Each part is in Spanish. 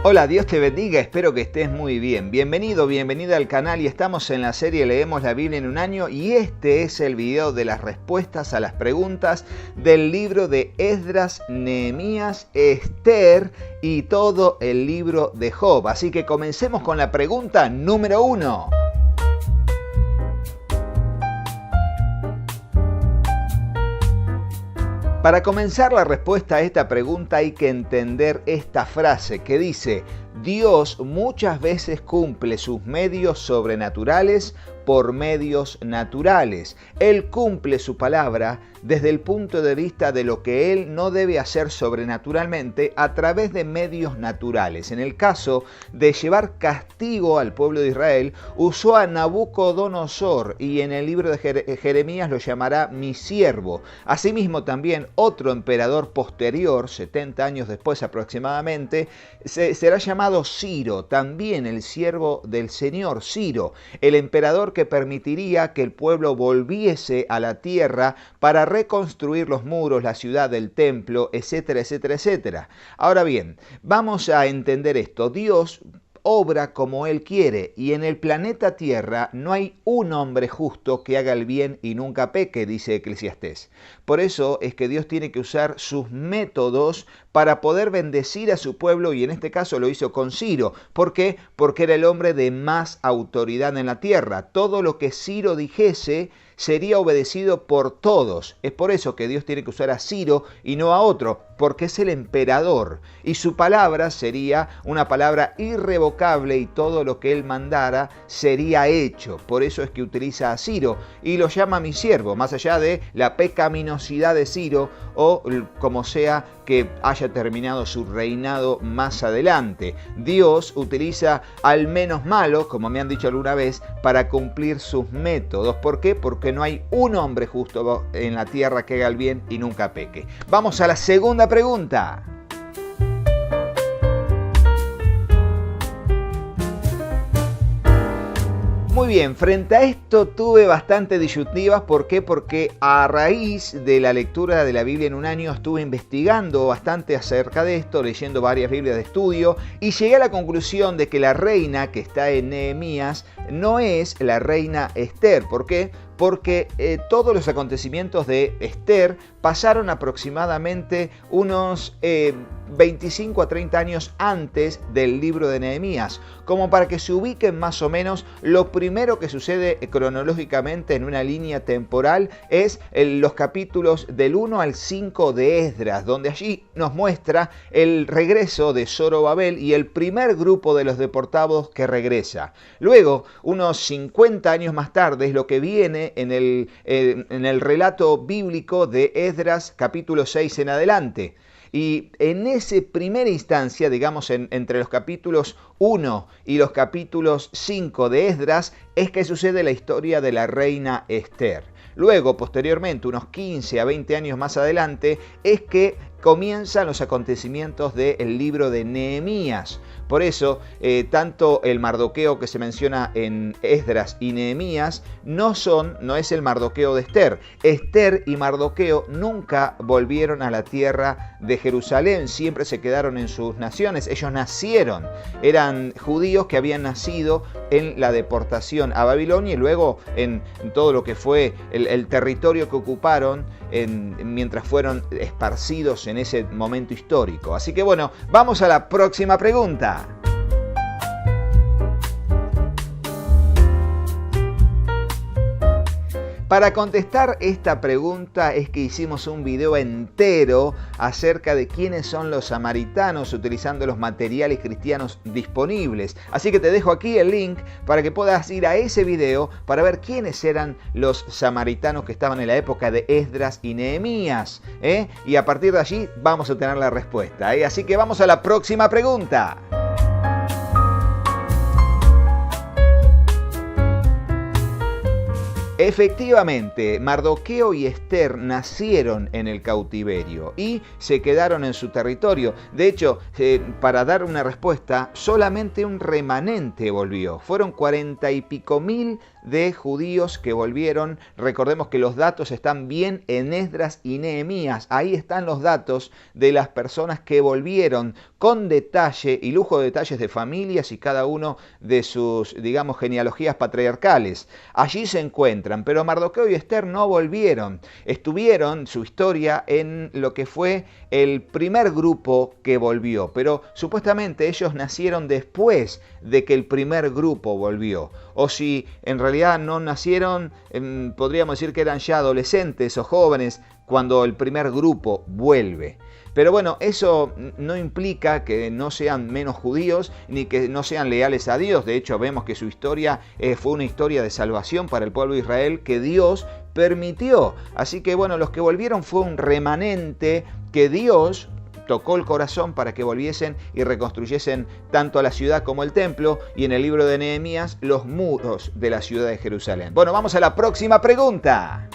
Hola, Dios te bendiga, espero que estés muy bien. Bienvenido, bienvenida al canal y estamos en la serie Leemos la Biblia en un año y este es el video de las respuestas a las preguntas del libro de Esdras, Nehemías, Esther y todo el libro de Job. Así que comencemos con la pregunta número 1. Para comenzar la respuesta a esta pregunta hay que entender esta frase que dice: Dios muchas veces cumple sus medios sobrenaturales por medios naturales. Él cumple su palabra desde el punto de vista de lo que Él no debe hacer sobrenaturalmente a través de medios naturales. En el caso de llevar castigo al pueblo de Israel, usó a Nabucodonosor y en el libro de Jeremías lo llamará mi siervo. Asimismo también otro emperador posterior, 70 años después aproximadamente, será llamado Ciro, también el siervo del Señor, Ciro, el emperador que permitiría que el pueblo volviese a la tierra para reconstruir los muros, la ciudad, el templo, etcétera, etcétera, etcétera. Ahora bien, vamos a entender esto. Dios obra como Él quiere y en el planeta Tierra no hay un hombre justo que haga el bien y nunca peque, dice Eclesiastés. Por eso es que Dios tiene que usar sus métodos para poder bendecir a su pueblo y en este caso lo hizo con Ciro. ¿Por qué? Porque era el hombre de más autoridad en la tierra. Todo lo que Ciro dijese sería obedecido por todos. Es por eso que Dios tiene que usar a Ciro y no a otro, porque es el emperador y su palabra sería una palabra irrevocable y todo lo que él mandara sería hecho. Por eso es que utiliza a Ciro y lo llama mi siervo, más allá de la pecaminosidad de Ciro o como sea que haya terminado su reinado más adelante. Dios utiliza al menos malo, como me han dicho alguna vez, para cumplir sus métodos. ¿Por qué? Porque no hay un hombre justo en la tierra que haga el bien y nunca peque. Vamos a la segunda pregunta. Muy bien, frente a esto tuve bastante disyuntivas. ¿Por qué? Porque a raíz de la lectura de la Biblia en un año estuve investigando bastante acerca de esto, leyendo varias Biblias de estudio y llegué a la conclusión de que la reina que está en Nehemías no es la reina Esther. ¿Por qué? Porque todos los acontecimientos de Esther pasaron aproximadamente unos 25 a 30 años antes del libro de Nehemías. Como para que se ubiquen más o menos, lo primero que sucede cronológicamente en una línea temporal es los capítulos del 1 al 5 de Esdras, donde allí nos muestra el regreso de Zorobabel y el primer grupo de los deportados que regresa. Luego, unos 50 años más tarde, es lo que viene en el relato bíblico de Esdras capítulo 6 en adelante. Y en esa primera instancia, digamos entre los capítulos 1 y los capítulos 5 de Esdras, es que sucede la historia de la reina Esther. Luego, posteriormente, unos 15 a 20 años más adelante, es que comienzan los acontecimientos del libro de Nehemías. Por eso, tanto el Mardoqueo que se menciona en Esdras y Nehemías no es el Mardoqueo de Esther. Esther y Mardoqueo nunca volvieron a la tierra de Jerusalén, siempre se quedaron en sus naciones. Ellos nacieron, eran judíos que habían nacido en la deportación a Babilonia y luego en todo lo que fue el territorio que ocuparon mientras fueron esparcidos en ese momento histórico. Así que bueno, vamos a la próxima pregunta. Para contestar esta pregunta es que hicimos un video entero acerca de quiénes son los samaritanos utilizando los materiales cristianos disponibles. Así que te dejo aquí el link para que puedas ir a ese video para ver quiénes eran los samaritanos que estaban en la época de Esdras y Nehemías. Y a partir de allí vamos a tener la respuesta. Así que vamos a la próxima pregunta. Efectivamente, Mardoqueo y Esther nacieron en el cautiverio y se quedaron en su territorio. De hecho, para dar una respuesta, solamente un remanente volvió. Fueron 40 y pico mil de judíos que volvieron. Recordemos que los datos están bien en Esdras y Nehemías. Ahí están los datos de las personas que volvieron con detalle y lujo de detalles de familias y cada uno de sus, digamos, genealogías patriarcales. Allí se encuentran, pero Mardoqueo y Esther no volvieron. Estuvieron, su historia, en lo que fue el primer grupo que volvió, pero supuestamente ellos nacieron después de que el primer grupo volvió. O si en realidad no nacieron, podríamos decir que eran ya adolescentes o jóvenes cuando el primer grupo vuelve. Pero bueno, eso no implica que no sean menos judíos ni que no sean leales a Dios. De hecho, vemos que su historia fue una historia de salvación para el pueblo de Israel que Dios permitió. Así que bueno, los que volvieron fue un remanente que Dios tocó el corazón para que volviesen y reconstruyesen tanto a la ciudad como el templo, y en el libro de Nehemías los muros de la ciudad de Jerusalén. Bueno, vamos a la próxima pregunta.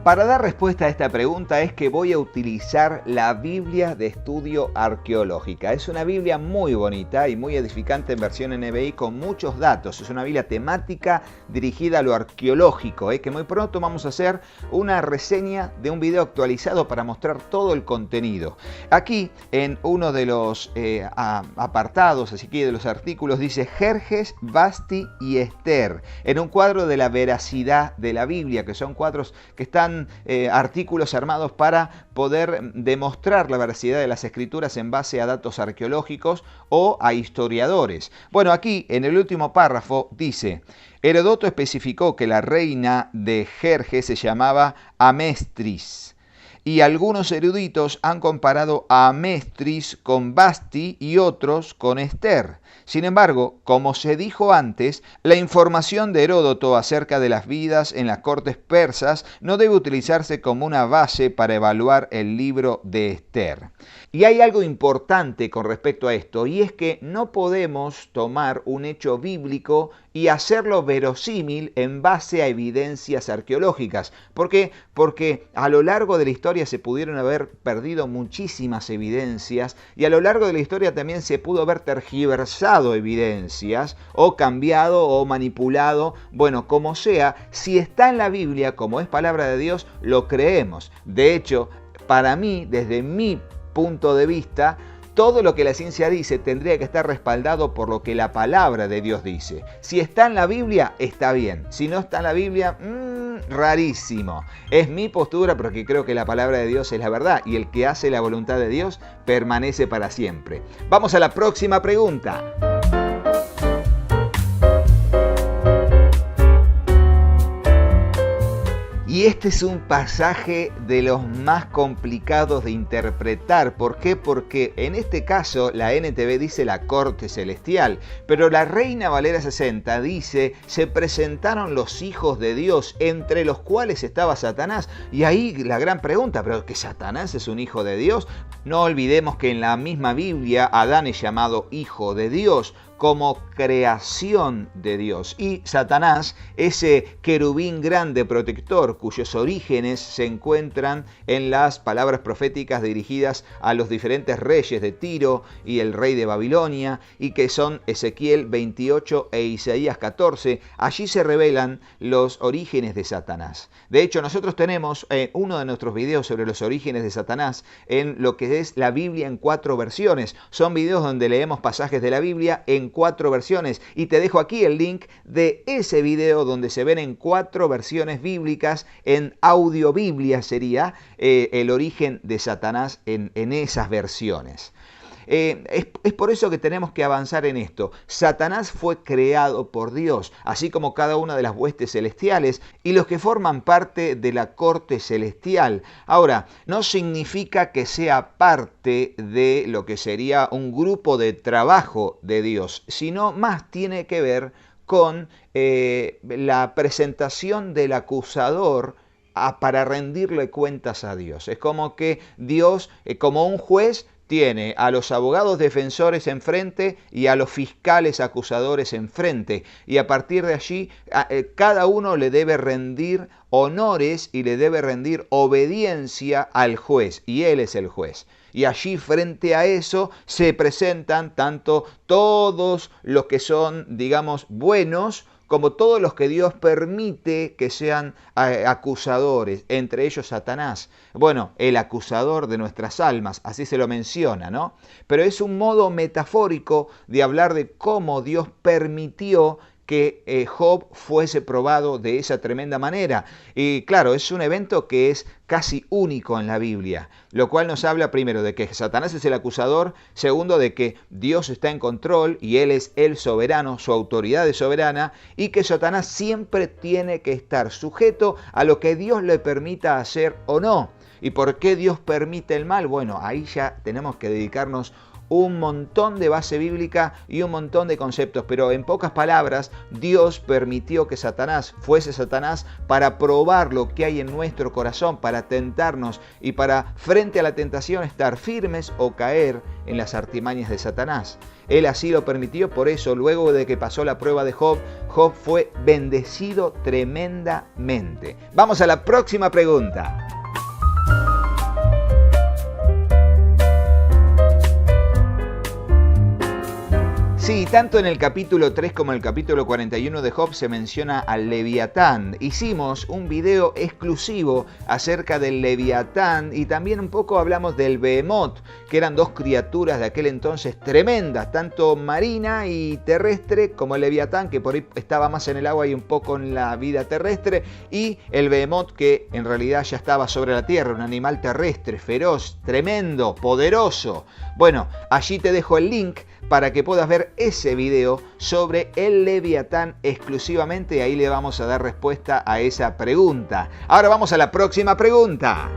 Para dar respuesta a esta pregunta es que voy a utilizar la Biblia de Estudio Arqueológica. Es una Biblia muy bonita y muy edificante en versión NBI con muchos datos. Es una Biblia temática dirigida a lo arqueológico, que muy pronto vamos a hacer una reseña de un video actualizado para mostrar todo el contenido. Aquí en uno de los apartados, así que de los artículos, dice Jerjes, Vasti y Esther, en un cuadro de la veracidad de la Biblia, que son cuadros que están artículos armados para poder demostrar la veracidad de las escrituras en base a datos arqueológicos o a historiadores. Bueno, aquí en el último párrafo dice: Heródoto especificó que la reina de Jerjes se llamaba Amestris, y algunos eruditos han comparado a Amestris con Vasti y otros con Esther. Sin embargo, como se dijo antes, la información de Heródoto acerca de las vidas en las cortes persas no debe utilizarse como una base para evaluar el libro de Esther. Y hay algo importante con respecto a esto, y es que no podemos tomar un hecho bíblico y hacerlo verosímil en base a evidencias arqueológicas. ¿Por qué? Porque a lo largo de la historia se pudieron haber perdido muchísimas evidencias, y a lo largo de la historia también se pudo haber tergiversado evidencias o cambiado o manipulado. Bueno, como sea, si está en la Biblia, como es palabra de Dios, lo creemos. De hecho, para mí, desde mi punto de vista, todo lo que la ciencia dice tendría que estar respaldado por lo que la palabra de Dios dice. Si está en la Biblia, está bien. Si no está en la Biblia, rarísimo. Es mi postura, porque creo que la palabra de Dios es la verdad, y el que hace la voluntad de Dios permanece para siempre. Vamos a la próxima pregunta. Y este es un pasaje de los más complicados de interpretar. ¿Por qué? Porque en este caso la NTV dice la corte celestial, pero la Reina Valera 60 dice: se presentaron los hijos de Dios, entre los cuales estaba Satanás. Y ahí la gran pregunta, ¿pero que Satanás es un hijo de Dios? No olvidemos que en la misma Biblia Adán es llamado hijo de Dios, como creación de Dios. Y Satanás, ese querubín grande protector, cuyos orígenes se encuentran en las palabras proféticas dirigidas a los diferentes reyes de Tiro y el rey de Babilonia, y que son Ezequiel 28 e Isaías 14. Allí se revelan los orígenes de Satanás. De hecho, nosotros tenemos uno de nuestros videos sobre los orígenes de Satanás en lo que es la Biblia en 4 versiones. Son videos donde leemos pasajes de la Biblia en 4 versiones, y te dejo aquí el link de ese video donde se ven en 4 versiones bíblicas, en audio Biblia sería el origen de Satanás en esas versiones. Es por eso que tenemos que avanzar en esto. Satanás fue creado por Dios, así como cada una de las huestes celestiales y los que forman parte de la corte celestial. Ahora, no significa que sea parte de lo que sería un grupo de trabajo de Dios, sino más tiene que ver con la presentación del acusador para rendirle cuentas a Dios. Es como que Dios, como un juez, tiene a los abogados defensores enfrente y a los fiscales acusadores enfrente. Y a partir de allí, cada uno le debe rendir honores y le debe rendir obediencia al juez. Y él es el juez. Y allí frente a eso se presentan tanto todos los que son, digamos, buenos, como todos los que Dios permite que sean acusadores, entre ellos Satanás. Bueno, el acusador de nuestras almas, así se lo menciona, ¿no? Pero es un modo metafórico de hablar de cómo Dios permitió que Job fuese probado de esa tremenda manera. Y claro, es un evento que es casi único en la Biblia, lo cual nos habla primero de que Satanás es el acusador, segundo de que Dios está en control y Él es el soberano, su autoridad es soberana, y que Satanás siempre tiene que estar sujeto a lo que Dios le permita hacer o no. ¿Y por qué Dios permite el mal? Bueno, ahí ya tenemos que dedicarnos un montón de base bíblica y un montón de conceptos, pero en pocas palabras, Dios permitió que Satanás fuese Satanás para probar lo que hay en nuestro corazón, para tentarnos y para, frente a la tentación, estar firmes o caer en las artimañas de Satanás. Él así lo permitió, por eso, luego de que pasó la prueba de Job, Job fue bendecido tremendamente. Vamos a la próxima pregunta. Sí, tanto en el capítulo 3 como en el capítulo 41 de Job se menciona al Leviatán. Hicimos un video exclusivo acerca del Leviatán y también un poco hablamos del Behemoth, que eran dos criaturas de aquel entonces tremendas, tanto marina y terrestre, como el Leviatán, que por ahí estaba más en el agua y un poco en la vida terrestre, y el Behemoth, que en realidad ya estaba sobre la tierra, un animal terrestre, feroz, tremendo, poderoso. Bueno, allí te dejo el link para que puedas ver ese video sobre el Leviatán exclusivamente, y ahí le vamos a dar respuesta a esa pregunta. Ahora vamos a la próxima pregunta.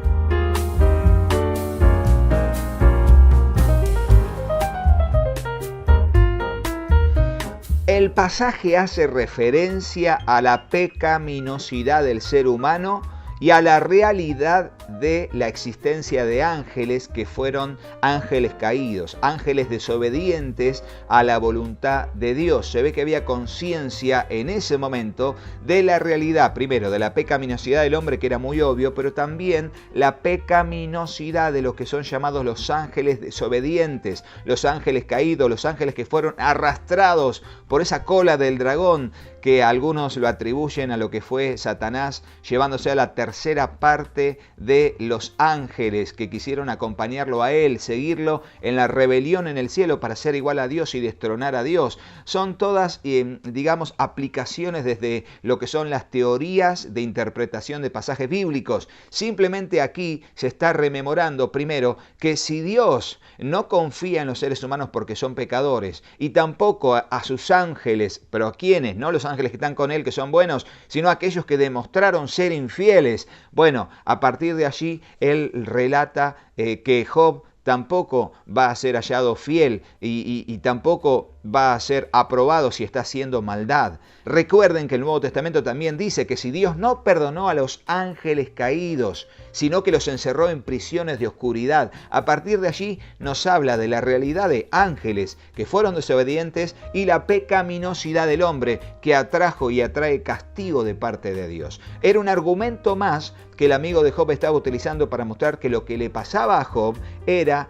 El pasaje hace referencia a la pecaminosidad del ser humano y a la realidad de la existencia de ángeles que fueron ángeles caídos, ángeles desobedientes a la voluntad de Dios. Se ve que había conciencia en ese momento de la realidad, primero de la pecaminosidad del hombre, que era muy obvio, pero también la pecaminosidad de los que son llamados los ángeles desobedientes, los ángeles caídos, los ángeles que fueron arrastrados por esa cola del dragón, que algunos lo atribuyen a lo que fue Satanás, llevándose a la tercera parte de los ángeles que quisieron acompañarlo a él, seguirlo en la rebelión en el cielo para ser igual a Dios y destronar a Dios. Son todas, digamos, aplicaciones desde lo que son las teorías de interpretación de pasajes bíblicos. Simplemente aquí se está rememorando primero que si Dios no confía en los seres humanos porque son pecadores, y tampoco a sus ángeles, pero ¿a quiénes? No los ángeles que están con él, que son buenos, sino aquellos que demostraron ser infieles. Bueno, a partir de allí él relata que Job tampoco va a ser hallado fiel y tampoco va a ser aprobado si está haciendo maldad. Recuerden que el Nuevo Testamento también dice que si Dios no perdonó a los ángeles caídos, sino que los encerró en prisiones de oscuridad, a partir de allí nos habla de la realidad de ángeles que fueron desobedientes y la pecaminosidad del hombre que atrajo y atrae castigo de parte de Dios. Era un argumento más que el amigo de Job estaba utilizando para mostrar que lo que le pasaba a Job era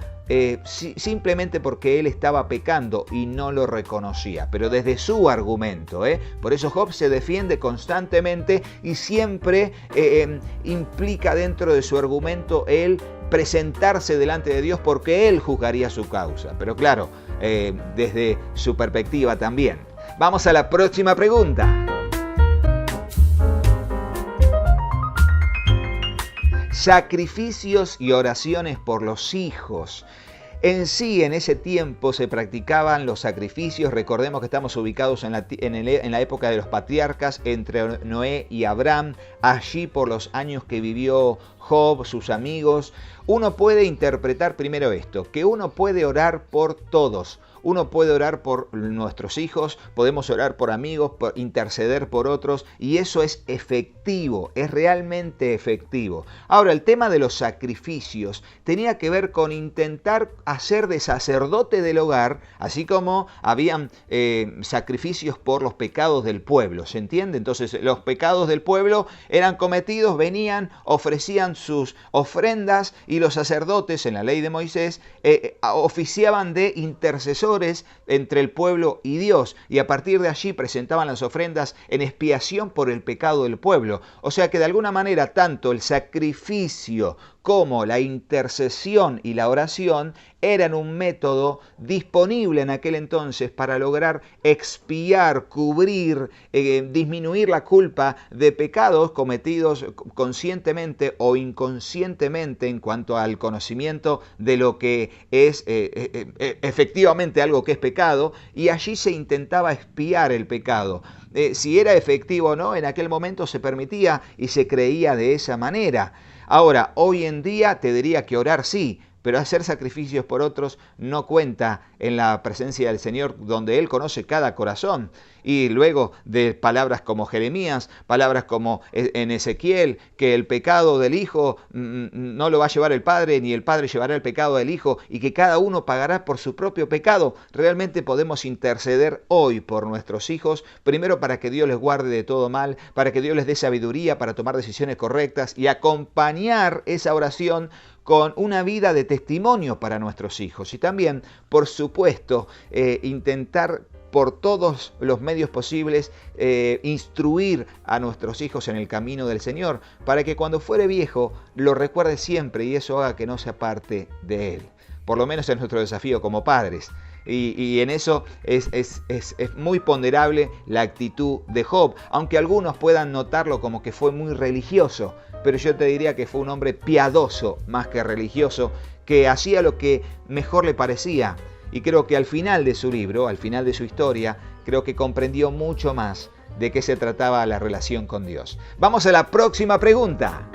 simplemente porque él estaba pecando y no lo reconocía, pero desde su argumento. Por eso Job se defiende constantemente y siempre implica dentro de su argumento el presentarse delante de Dios porque él juzgaría su causa, pero claro, desde su perspectiva también. Vamos a la próxima pregunta. Sacrificios y oraciones por los hijos. En sí, en ese tiempo se practicaban los sacrificios. Recordemos que estamos ubicados en la época de los patriarcas, entre Noé y Abraham. Allí, por los años que vivió Job, sus amigos, uno puede interpretar primero esto, que uno puede orar por todos. Uno puede orar por nuestros hijos, podemos orar por amigos, interceder por otros, y eso es efectivo, es realmente efectivo. Ahora, el tema de los sacrificios tenía que ver con intentar hacer de sacerdote del hogar, así como habían sacrificios por los pecados del pueblo, ¿se entiende? Entonces, los pecados del pueblo eran cometidos, venían, ofrecían sus ofrendas, y los sacerdotes, en la ley de Moisés, oficiaban de intercesores entre el pueblo y Dios, y a partir de allí presentaban las ofrendas en expiación por el pecado del pueblo. O sea que de alguna manera tanto el sacrificio como la intercesión y la oración eran un método disponible en aquel entonces para lograr expiar, cubrir, disminuir la culpa de pecados cometidos conscientemente o inconscientemente en cuanto al conocimiento de lo que es efectivamente algo que es pecado, y allí se intentaba expiar el pecado. Si era efectivo o no, en aquel momento se permitía y se creía de esa manera. Ahora, hoy en día te diría que orar sí, pero hacer sacrificios por otros no cuenta en la presencia del Señor, donde Él conoce cada corazón. Y luego de palabras como Jeremías, palabras como en Ezequiel, que el pecado del hijo no lo va a llevar el padre, ni el padre llevará el pecado del hijo, y que cada uno pagará por su propio pecado. Realmente podemos interceder hoy por nuestros hijos, primero para que Dios les guarde de todo mal, para que Dios les dé sabiduría para tomar decisiones correctas, y acompañar esa oración con una vida de testimonio para nuestros hijos. Y también, por supuesto, intentar por todos los medios posibles instruir a nuestros hijos en el camino del Señor, para que cuando fuere viejo lo recuerde siempre, y eso haga que no se aparte de Él. Por lo menos es nuestro desafío como padres. Y en eso es muy ponderable la actitud de Job, aunque algunos puedan notarlo como que fue muy religioso, pero yo te diría que fue un hombre piadoso más que religioso, que hacía lo que mejor le parecía. Y creo que al final de su libro, al final de su historia, creo que comprendió mucho más de qué se trataba la relación con Dios. Vamos a la próxima pregunta.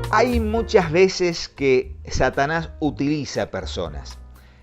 Hay muchas veces que Satanás utiliza personas.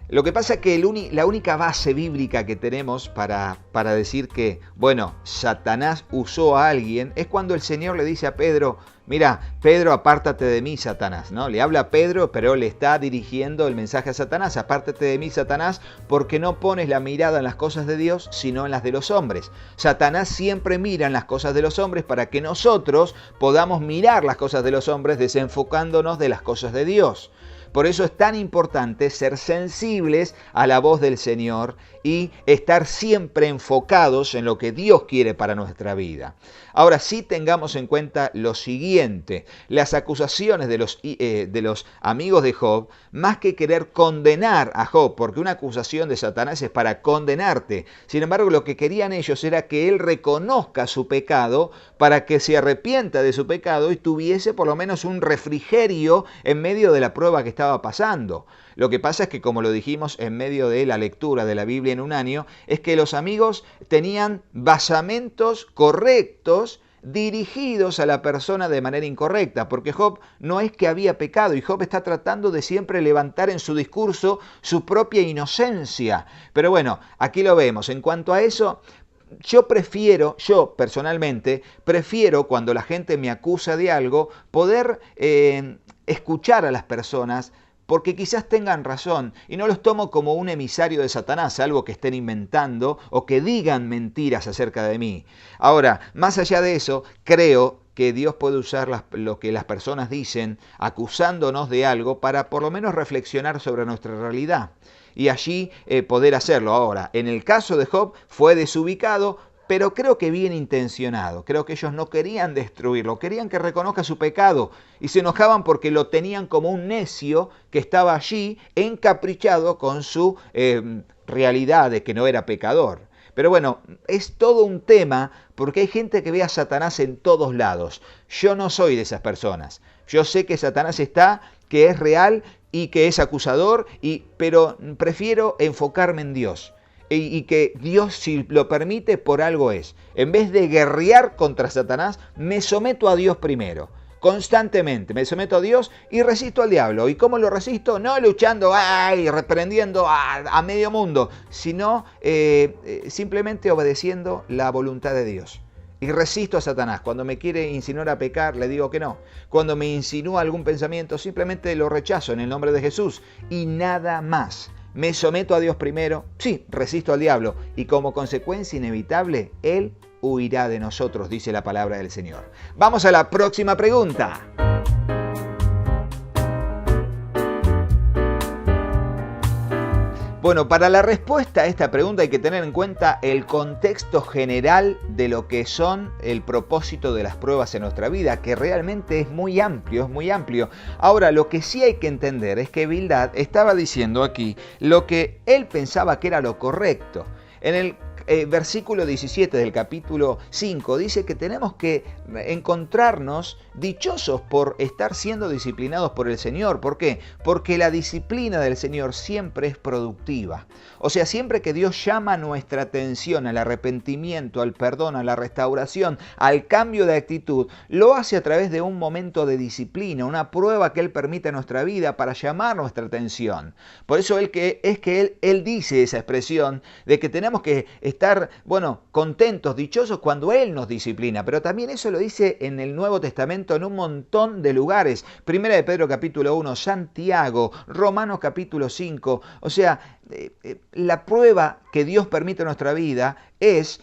Lo que pasa es que la única base bíblica que tenemos para decir que, bueno, Satanás usó a alguien, es cuando el Señor le dice a Pedro, mira, Pedro, apártate de mí, Satanás, ¿no? Le habla a Pedro, pero le está dirigiendo el mensaje a Satanás, apártate de mí, Satanás, porque no pones la mirada en las cosas de Dios, sino en las de los hombres. Satanás siempre mira en las cosas de los hombres para que nosotros podamos mirar las cosas de los hombres desenfocándonos de las cosas de Dios. Por eso es tan importante ser sensibles a la voz del Señor y estar siempre enfocados en lo que Dios quiere para nuestra vida. Ahora sí, tengamos en cuenta lo siguiente: las acusaciones de los amigos de Job, más que querer condenar a Job, porque una acusación de Satanás es para condenarte. Sin embargo, lo que querían ellos era que él reconozca su pecado, para que se arrepienta de su pecado y tuviese por lo menos un refrigerio en medio de la prueba que estaba pasando. Lo que pasa es que, como lo dijimos en medio de la lectura de la Biblia en un año, es que los amigos tenían basamentos correctos dirigidos a la persona de manera incorrecta, porque Job no es que había pecado, y Job está tratando de siempre levantar en su discurso su propia inocencia. Pero bueno, aquí lo vemos. En cuanto a eso, yo personalmente prefiero, cuando la gente me acusa de algo, poder escuchar a las personas, porque quizás tengan razón, y no los tomo como un emisario de Satanás, algo que estén inventando o que digan mentiras acerca de mí. Ahora, más allá de eso, creo que Dios puede usar lo que las personas dicen acusándonos de algo para por lo menos reflexionar sobre nuestra realidad y allí poder hacerlo. Ahora, en el caso de Job fue desubicado, pero creo que bien intencionado. Creo que ellos no querían destruirlo, querían que reconozca su pecado y se enojaban porque lo tenían como un necio que estaba allí encaprichado con su realidad de que no era pecador. Pero bueno, es todo un tema porque hay gente que ve a Satanás en todos lados. Yo no soy de esas personas. Yo sé que Satanás está, que es real y que es acusador, pero prefiero enfocarme en Dios. y que Dios, si lo permite, por algo es. En vez de guerrear contra Satanás, me someto a Dios primero. Constantemente me someto a Dios y resisto al diablo. ¿Y cómo lo resisto? No luchando, reprendiendo a medio mundo, sino simplemente obedeciendo la voluntad de Dios. Y resisto a Satanás. Cuando me quiere insinuar a pecar, le digo que no. Cuando me insinúa algún pensamiento, simplemente lo rechazo en el nombre de Jesús. Y nada más. Me someto a Dios primero, sí, resisto al diablo. Y como consecuencia inevitable, Él huirá de nosotros, dice la palabra del Señor. Vamos a la próxima pregunta. Bueno, para la respuesta a esta pregunta hay que tener en cuenta el contexto general de lo que son el propósito de las pruebas en nuestra vida, que realmente es muy amplio, es muy amplio. Ahora, lo que sí hay que entender es que Bildad estaba diciendo aquí lo que él pensaba que era lo correcto. En el versículo 17 del capítulo 5 dice que tenemos que encontrarnos dichosos por estar siendo disciplinados por el Señor. ¿Por qué? Porque la disciplina del Señor siempre es productiva. O sea, siempre que Dios llama nuestra atención al arrepentimiento, al perdón, a la restauración, al cambio de actitud, lo hace a través de un momento de disciplina, una prueba que Él permite en nuestra vida para llamar nuestra atención. Por eso Él dice esa expresión de que tenemos que estar, contentos, dichosos cuando Él nos disciplina. Pero también eso lo dice en el Nuevo Testamento en un montón de lugares. Primera de Pedro capítulo 1, Santiago, Romanos capítulo 5. O sea, la prueba que Dios permite en nuestra vida es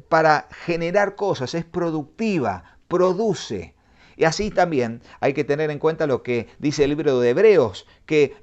para generar cosas, es productiva, produce. Y así también hay que tener en cuenta lo que dice el libro de Hebreos, que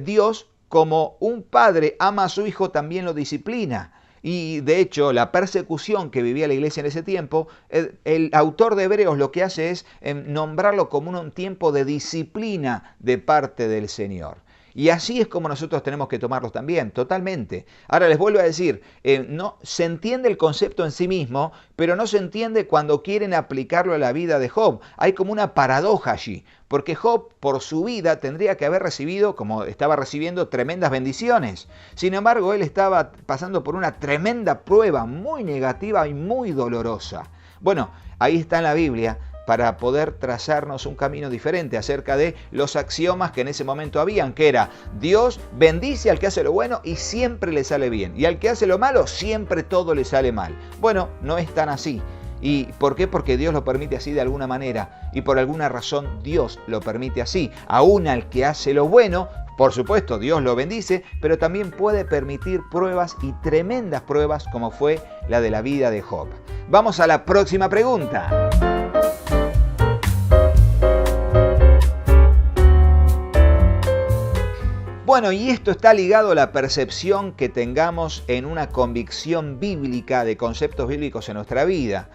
Dios, como un padre ama a su hijo, también lo disciplina. Y de hecho, la persecución que vivía la iglesia en ese tiempo, el autor de Hebreos lo que hace es nombrarlo como un tiempo de disciplina de parte del Señor. Y así es como nosotros tenemos que tomarlos también, totalmente. Ahora les vuelvo a decir, no se entiende el concepto en sí mismo, pero no se entiende cuando quieren aplicarlo a la vida de Job. Hay como una paradoja allí, porque Job por su vida tendría que haber recibido, como estaba recibiendo, tremendas bendiciones. Sin embargo, él estaba pasando por una tremenda prueba muy negativa y muy dolorosa. Bueno, ahí está en la Biblia, para poder trazarnos un camino diferente acerca de los axiomas que en ese momento habían, que era: Dios bendice al que hace lo bueno y siempre le sale bien, y al que hace lo malo siempre todo le sale mal. Bueno, no es tan así. ¿Y por qué? Porque Dios lo permite así de alguna manera, y por alguna razón Dios lo permite así. Aún al que hace lo bueno, por supuesto, Dios lo bendice, pero también puede permitir pruebas, y tremendas pruebas, como fue la de la vida de Job. Vamos a la próxima pregunta. Bueno, y esto está ligado a la percepción que tengamos en una convicción bíblica de conceptos bíblicos en nuestra vida.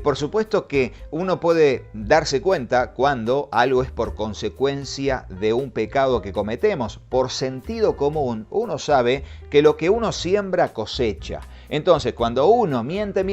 Por supuesto que uno puede darse cuenta cuando algo es por consecuencia de un pecado que cometemos. Por sentido común, uno sabe que lo que uno siembra cosecha. Entonces, cuando uno miente,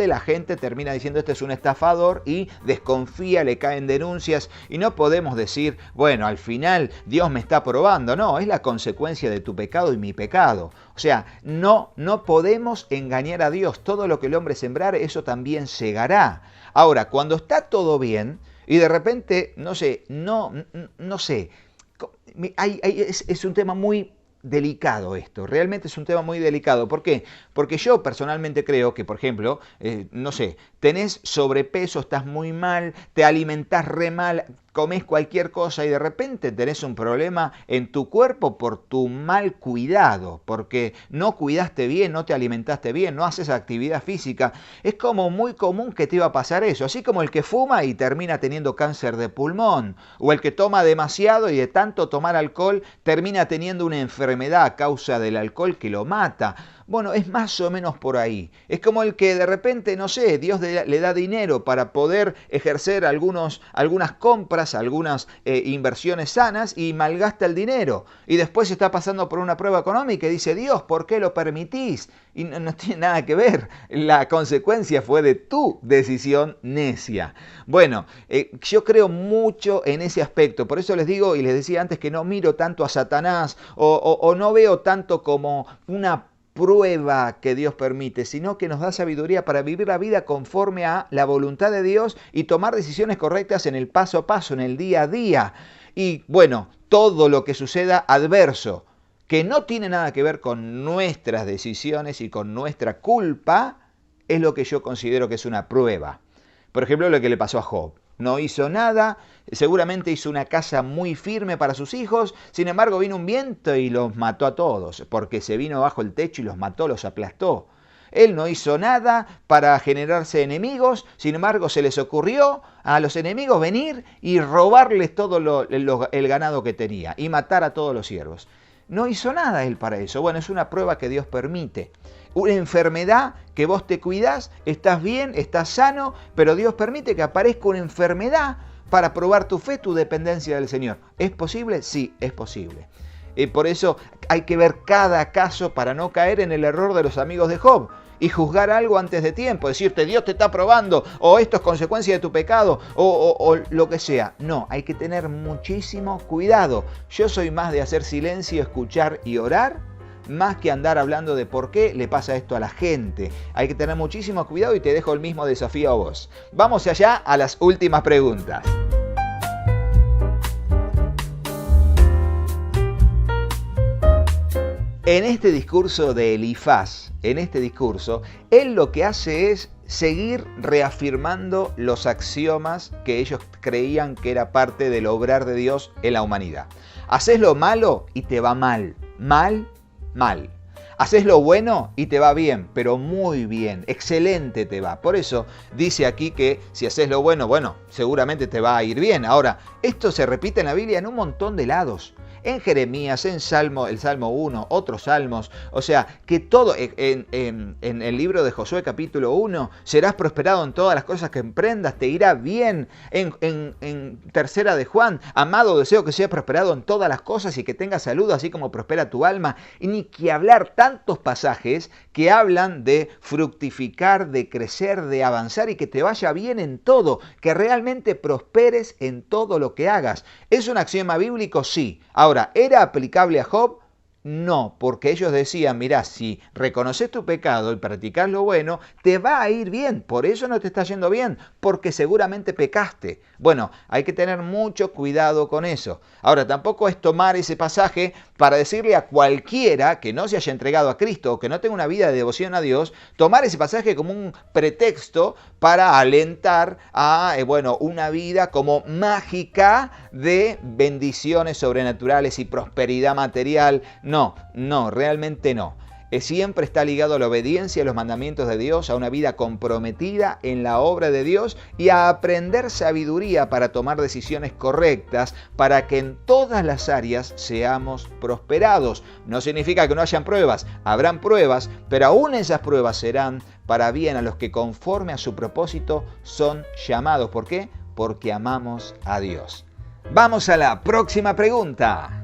la gente termina diciendo: este es un estafador, y desconfía, le caen denuncias, y no podemos decir: bueno, al final Dios me está probando. No, es la consecuencia de tu pecado y mi pecado. O sea, no podemos engañar a Dios. Todo lo que el hombre sembrare, eso también segará. Ahora, cuando está todo bien y de repente, no sé, es un tema muy delicado esto, realmente es un tema muy delicado. ¿Por qué? Porque yo personalmente creo que, por ejemplo, tenés sobrepeso, estás muy mal, te alimentás re mal, comés cualquier cosa y de repente tenés un problema en tu cuerpo por tu mal cuidado, porque no cuidaste bien, no te alimentaste bien, no haces actividad física. Es como muy común que te iba a pasar eso, así como el que fuma y termina teniendo cáncer de pulmón, o el que toma demasiado y de tanto tomar alcohol termina teniendo una enfermedad a causa del alcohol que lo mata. Bueno, es más o menos por ahí. Es como el que de repente, no sé, Dios le da dinero para poder ejercer algunas compras, algunas inversiones sanas y malgasta el dinero. Y después está pasando por una prueba económica y dice, Dios, ¿por qué lo permitís? Y no tiene nada que ver. La consecuencia fue de tu decisión necia. Bueno, yo creo mucho en ese aspecto. Por eso les digo y les decía antes que no miro tanto a Satanás o no veo tanto como una prueba que Dios permite, sino que nos da sabiduría para vivir la vida conforme a la voluntad de Dios y tomar decisiones correctas en el paso a paso, en el día a día. Y bueno, todo lo que suceda adverso, que no tiene nada que ver con nuestras decisiones y con nuestra culpa, es lo que yo considero que es una prueba. Por ejemplo, lo que le pasó a Job. No hizo nada, seguramente hizo una casa muy firme para sus hijos, sin embargo vino un viento y los mató a todos, porque se vino bajo el techo y los mató, los aplastó. Él no hizo nada para generarse enemigos, sin embargo se les ocurrió a los enemigos venir y robarles todo el ganado que tenía y matar a todos los siervos. No hizo nada él para eso. Bueno, es una prueba que Dios permite. Una enfermedad que vos te cuidás, estás bien, estás sano, pero Dios permite que aparezca una enfermedad para probar tu fe, tu dependencia del Señor. ¿Es posible? Sí, es posible. Por eso hay que ver cada caso para no caer en el error de los amigos de Job y juzgar algo antes de tiempo, decirte Dios te está probando o esto es consecuencia de tu pecado o lo que sea. No, hay que tener muchísimo cuidado. Yo soy más de hacer silencio, escuchar y orar, más que andar hablando de por qué le pasa esto a la gente. Hay que tener muchísimo cuidado y te dejo el mismo desafío a vos. Vamos allá a las últimas preguntas. En este discurso de Elifaz, él lo que hace es seguir reafirmando los axiomas que ellos creían que era parte del obrar de Dios en la humanidad. Haces lo malo y te va mal. Mal. Haces lo bueno y te va bien, pero muy bien, excelente te va. Por eso dice aquí que si haces lo bueno, seguramente te va a ir bien. Ahora, esto se repite en la Biblia en un montón de lados. En Jeremías, el Salmo 1, otros salmos, o sea, que todo, en el libro de Josué capítulo 1, serás prosperado en todas las cosas que emprendas, te irá bien. En tercera de Juan, amado, deseo que seas prosperado en todas las cosas y que tengas salud, así como prospera tu alma. Y ni que hablar tantos pasajes que hablan de fructificar, de crecer, de avanzar y que te vaya bien en todo, que realmente prosperes en todo lo que hagas. ¿Es un axioma bíblico? Sí. Ahora, ¿era aplicable a Job? No, porque ellos decían, mirá, si reconoces tu pecado y practicas lo bueno, te va a ir bien. Por eso no te está yendo bien, porque seguramente pecaste. Bueno, hay que tener mucho cuidado con eso. Ahora, tampoco es tomar ese pasaje para decirle a cualquiera que no se haya entregado a Cristo o que no tenga una vida de devoción a Dios, tomar ese pasaje como un pretexto para alentar a una vida como mágica de bendiciones sobrenaturales y prosperidad material. No, realmente no. Siempre está ligado a la obediencia a los mandamientos de Dios, a una vida comprometida en la obra de Dios y a aprender sabiduría para tomar decisiones correctas para que en todas las áreas seamos prosperados. No significa que no hayan pruebas, habrán pruebas, pero aún esas pruebas serán para bien a los que conforme a su propósito son llamados. ¿Por qué? Porque amamos a Dios. Vamos a la próxima pregunta.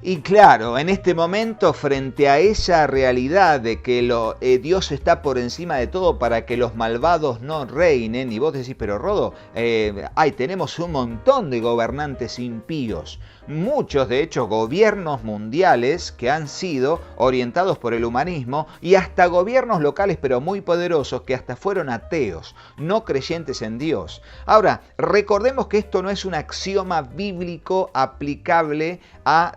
Y claro, en este momento, frente a esa realidad de que Dios está por encima de todo para que los malvados no reinen, y vos decís, pero Rodo, tenemos un montón de gobernantes impíos. Muchos, de hecho, gobiernos mundiales que han sido orientados por el humanismo y hasta gobiernos locales, pero muy poderosos, que hasta fueron ateos, no creyentes en Dios. Ahora, recordemos que esto no es un axioma bíblico aplicable a,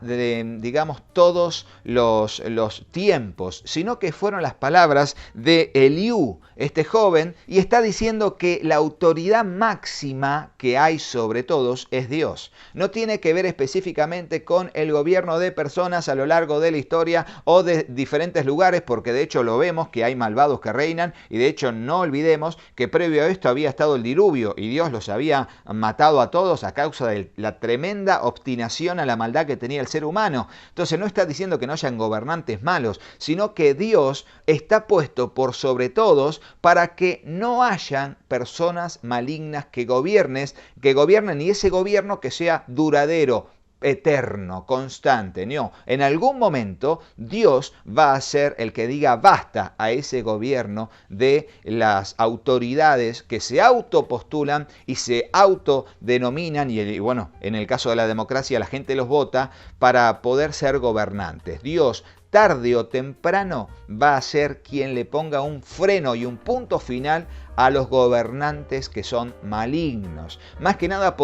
todos los tiempos, sino que fueron las palabras de Eliú, este joven, y está diciendo que la autoridad máxima que hay sobre todos es Dios. No tiene que ver específicamente específicamente con el gobierno de personas a lo largo de la historia o de diferentes lugares, porque de hecho lo vemos que hay malvados que reinan, y de hecho no olvidemos que previo a esto había estado el diluvio y Dios los había matado a todos a causa de la tremenda obstinación a la maldad que tenía el ser humano. Entonces no está diciendo que no hayan gobernantes malos, sino que Dios está puesto por sobre todos para que no hayan personas malignas que gobiernen, y ese gobierno que sea duradero, eterno, constante. No, en algún momento Dios va a ser el que diga basta a ese gobierno de las autoridades que se autopostulan y se autodenominan, y bueno, en el caso de la democracia la gente los vota para poder ser gobernantes. Dios tarde o temprano va a ser quien le ponga un freno y un punto final a los gobernantes que son malignos. Más que nada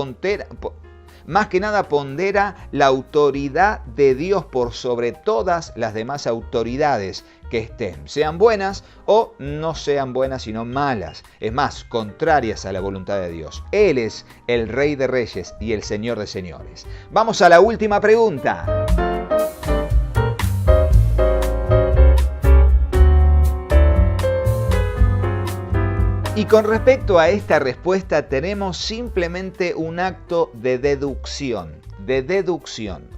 pondera la autoridad de Dios por sobre todas las demás autoridades que estén, sean buenas o no sean buenas, sino malas, es más, contrarias a la voluntad de Dios. Él es el Rey de Reyes y el Señor de Señores. Vamos a la última pregunta. Y con respecto a esta respuesta tenemos simplemente un acto de deducción.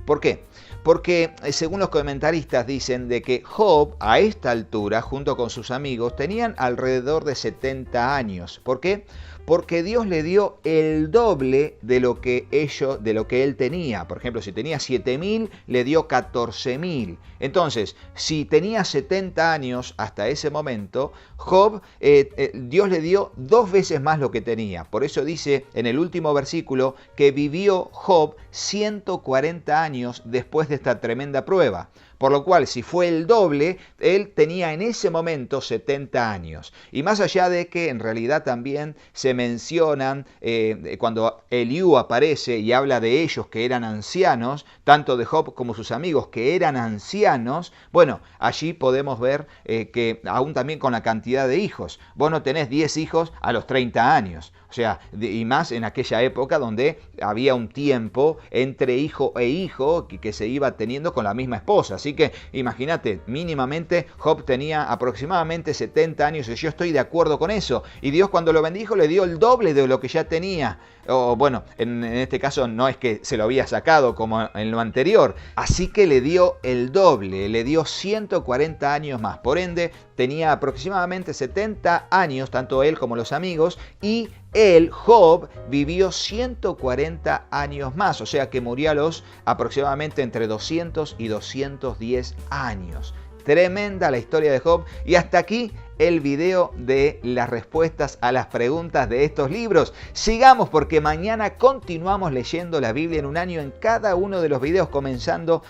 ¿Por qué? Porque según los comentaristas dicen de que Job a esta altura junto con sus amigos tenían alrededor de 70 años. ¿Por qué? Porque Dios le dio el doble de lo que él tenía. Por ejemplo, si tenía 7.000, le dio 14.000. Entonces, si tenía 70 años hasta ese momento, Job, Dios le dio 2 veces más lo que tenía. Por eso dice en el último versículo que vivió Job 140 años después de esta tremenda prueba. Por lo cual, si fue el doble, él tenía en ese momento 70 años. Y más allá de que en realidad también se mencionan, cuando Eliú aparece y habla de ellos que eran ancianos, tanto de Job como sus amigos que eran ancianos, bueno, allí podemos ver que aún también con la cantidad de hijos. Vos no tenés 10 hijos a los 30 años. O sea, y más en aquella época donde había un tiempo entre hijo e hijo que se iba teniendo con la misma esposa. Así que imagínate, mínimamente Job tenía aproximadamente 70 años y yo estoy de acuerdo con eso. Y Dios cuando lo bendijo le dio el doble de lo que ya tenía. O bueno, en este caso no es que se lo había sacado como en lo anterior. Así que le dio el doble, le dio 140 años más. Por ende, tenía aproximadamente 70 años, tanto él como los amigos, y él, Job, vivió 140 años más, o sea que murió a los aproximadamente entre 200 y 210 años. Tremenda la historia de Job, y hasta aquí el video de las respuestas a las preguntas de estos libros. Sigamos porque mañana continuamos leyendo la Biblia en un año en cada uno de los videos, comenzando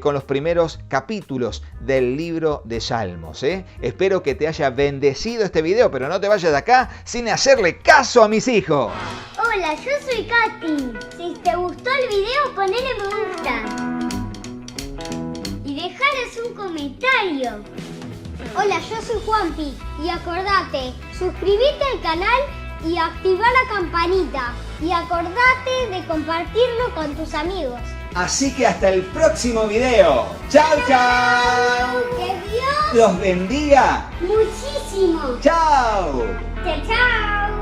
con los primeros capítulos del libro de Salmos. Espero que te haya bendecido este video, pero no te vayas de acá sin hacerle caso a mis hijos. Hola, yo soy Katy. Si te gustó el video, ponele me gusta. Y dejales un comentario. Hola, yo soy Juanpi y acordate, suscríbete al canal y activa la campanita. Y acordate de compartirlo con tus amigos. Así que hasta el próximo video. ¡Chao, chao! ¡Que Dios los bendiga! muchísimo! ¡Chao! ¡Chao, chao!